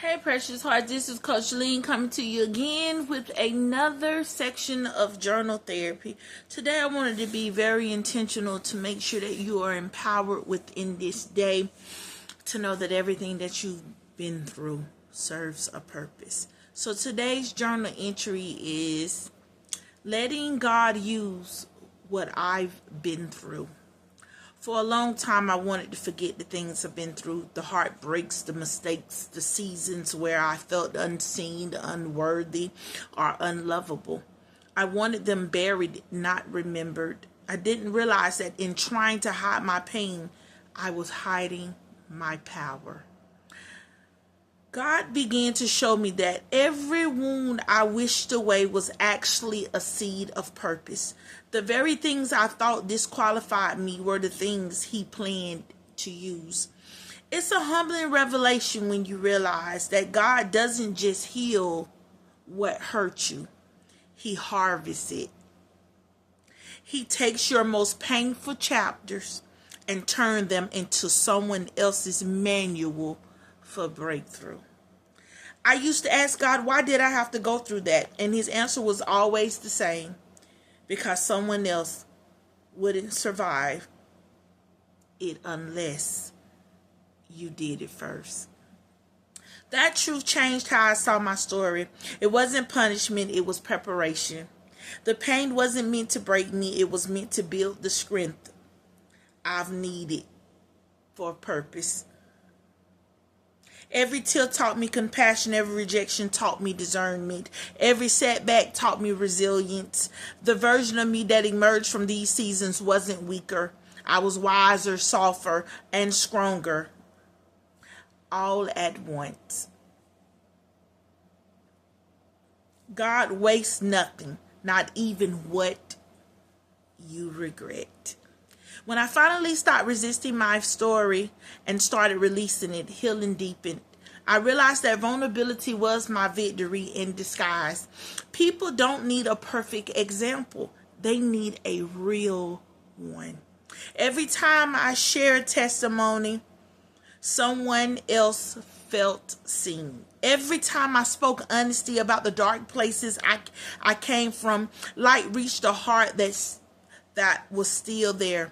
Hey precious heart, this is Coach Lean coming to you again with another section of journal therapy. Today I wanted to be very intentional to make sure that you are empowered within this day to know that everything that you've been through serves a purpose. So today's journal entry is letting God use what I've been through. For a long time, I wanted to forget the things I've been through, the heartbreaks, the mistakes, the seasons where I felt unseen, unworthy, or unlovable. I wanted them buried, not remembered. I didn't realize that in trying to hide my pain, I was hiding my power. God began to show me that every wound I wished away was actually a seed of purpose. The very things I thought disqualified me were the things He planned to use. It's a humbling revelation when you realize that God doesn't just heal what hurt you. He harvests it. He takes your most painful chapters and turns them into someone else's manual for breakthrough. I used to ask God, why did I have to go through that? And His answer was always the same. Because someone else wouldn't survive it unless you did it first. That truth changed how I saw my story. It wasn't punishment, it was preparation. The pain wasn't meant to break me, it was meant to build the strength I've needed for a purpose. Every tear taught me compassion. Every rejection taught me discernment. Every setback taught me resilience. The version of me that emerged from these seasons wasn't weaker. I was wiser, softer, and stronger. All at once. God wastes nothing, not even what you regret. When I finally stopped resisting my story and started releasing it, healing deepened. I realized that vulnerability was my victory in disguise. People don't need a perfect example. They need a real one. Every time I share a testimony, someone else felt seen. Every time I spoke honesty about the dark places I came from, light reached a heart that was still there.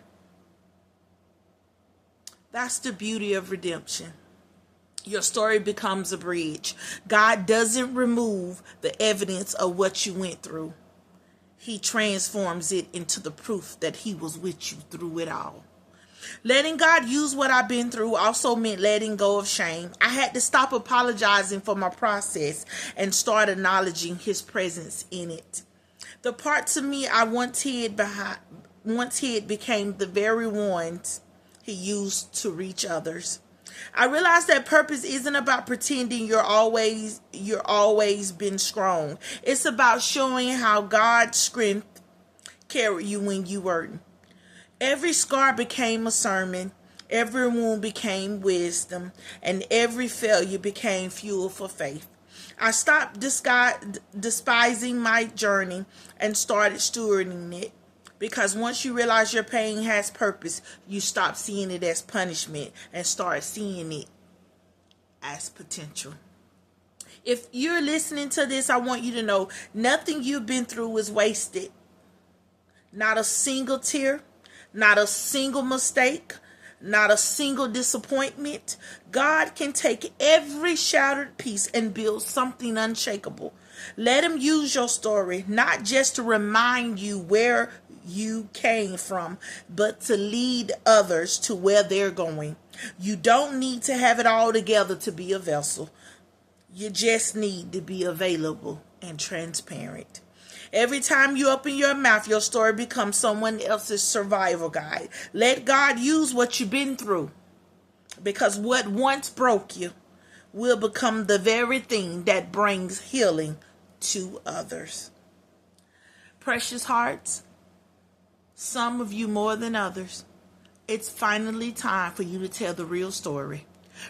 That's the beauty of redemption. Your story becomes a bridge. God doesn't remove the evidence of what you went through. He transforms it into the proof that He was with you through it all. Letting God use what I've been through also meant letting go of shame. I had to stop apologizing for my process and start acknowledging His presence in it. The parts of me I once hid became the very ones He used to reach others. I realized that purpose isn't about pretending you're always been strong. It's about showing how God's strength carried you when you weren't. Every scar became a sermon, every wound became wisdom, and every failure became fuel for faith. I stopped despising my journey and started stewarding it. Because once you realize your pain has purpose, you stop seeing it as punishment and start seeing it as potential. If you're listening to this, I want you to know nothing you've been through is wasted. Not a single tear, not a single mistake, not a single disappointment. God can take every shattered piece and build something unshakable. Let Him use your story, not just to remind you where you came from, but to lead others to where they're going. You don't need to have it all together to be a vessel. You just need to be available and transparent. Every time you open your mouth, your story becomes someone else's survival guide. Let God use what you've been through, because what once broke you will become the very thing that brings healing to others. Precious hearts, some of you more than others, it's finally time for you to tell the real story.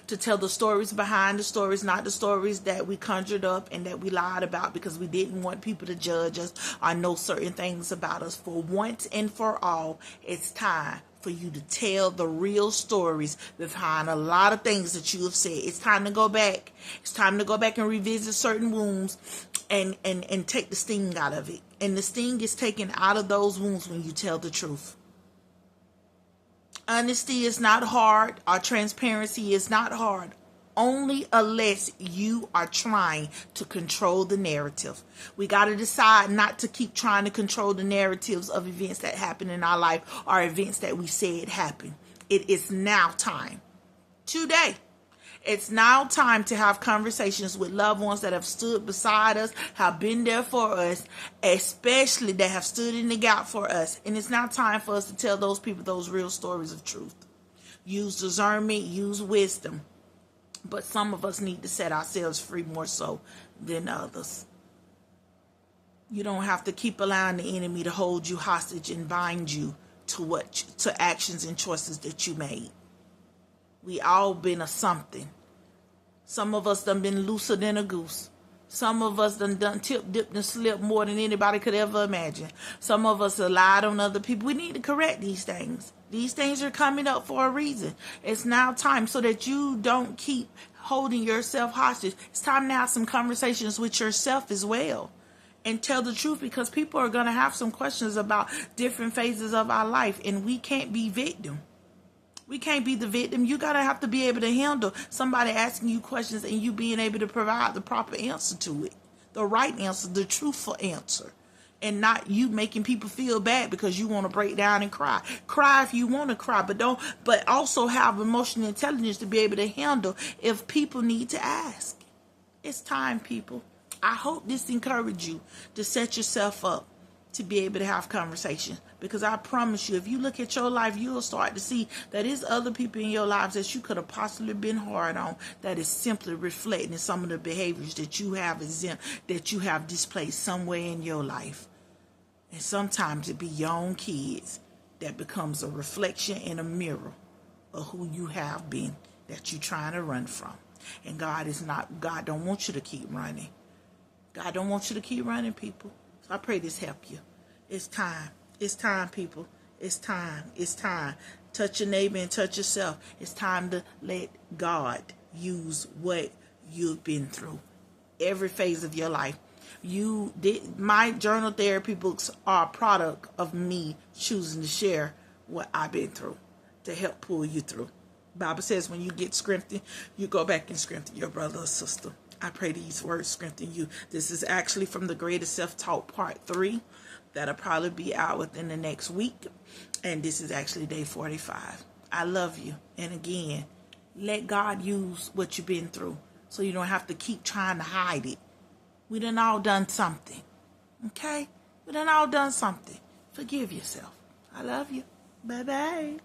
To tell the stories behind the stories, not the stories that we conjured up and that we lied about because we didn't want people to judge us or know certain things about us. For once and for all, it's time for you to tell the real stories behind a lot of things that you have said. It's time to go back. It's time to go back and revisit certain wounds and take the sting out of it. And the sting is taken out of those wounds when you tell the truth. Honesty is not hard. Or transparency is not hard. Only unless you are trying to control the narrative. We got to decide not to keep trying to control the narratives of events that happen in our life or events that we said happen. It is now time. Today. It's now time to have conversations with loved ones that have stood beside us, have been there for us, especially that have stood in the gap for us. And it's now time for us to tell those people those real stories of truth. Use discernment, use wisdom. But some of us need to set ourselves free more so than others. You don't have to keep allowing the enemy to hold you hostage and bind you to actions and choices that you made. We all been a something. Some of us done been looser than a goose. Some of us done tip, dipped, and slipped more than anybody could ever imagine. Some of us have lied on other people. We need to correct these things. These things are coming up for a reason. It's now time so that you don't keep holding yourself hostage. It's time to have some conversations with yourself as well. And tell the truth, because people are going to have some questions about different phases of our life. And we can't be victim. We can't be the victim. You gotta have to be able to handle somebody asking you questions and you being able to provide the proper answer to it. The right answer, the truthful answer. And not you making people feel bad because you want to break down and cry. Cry if you want to cry, but also have emotional intelligence to be able to handle if people need to ask. It's time, people. I hope this encouraged you to set yourself up to be able to have conversations. Because I promise you, if you look at your life, you'll start to see that there's other people in your lives that you could have possibly been hard on, that is simply reflecting some of the behaviors that you have that you have displayed somewhere in your life. And sometimes it be your own kids that becomes a reflection and a mirror of who you have been that you're trying to run from. And God don't want you to keep running. God don't want you to keep running, people. So I pray this help you. It's time. It's time, people. It's time. It's time. Touch your neighbor and touch yourself. It's time to let God use what you've been through. Every phase of your life. My journal therapy books are a product of me choosing to share what I've been through to help pull you through. Bible says when you get strengthened, you go back and strengthen your brother or sister. I pray these words strengthen you. This is actually from the Greatest Self-Taught Part 3. That'll probably be out within the next week. And this is actually day 45. I love you. And again, let God use what you've been through so you don't have to keep trying to hide it. We done all done something. Okay? We done all done something. Forgive yourself. I love you. Bye-bye.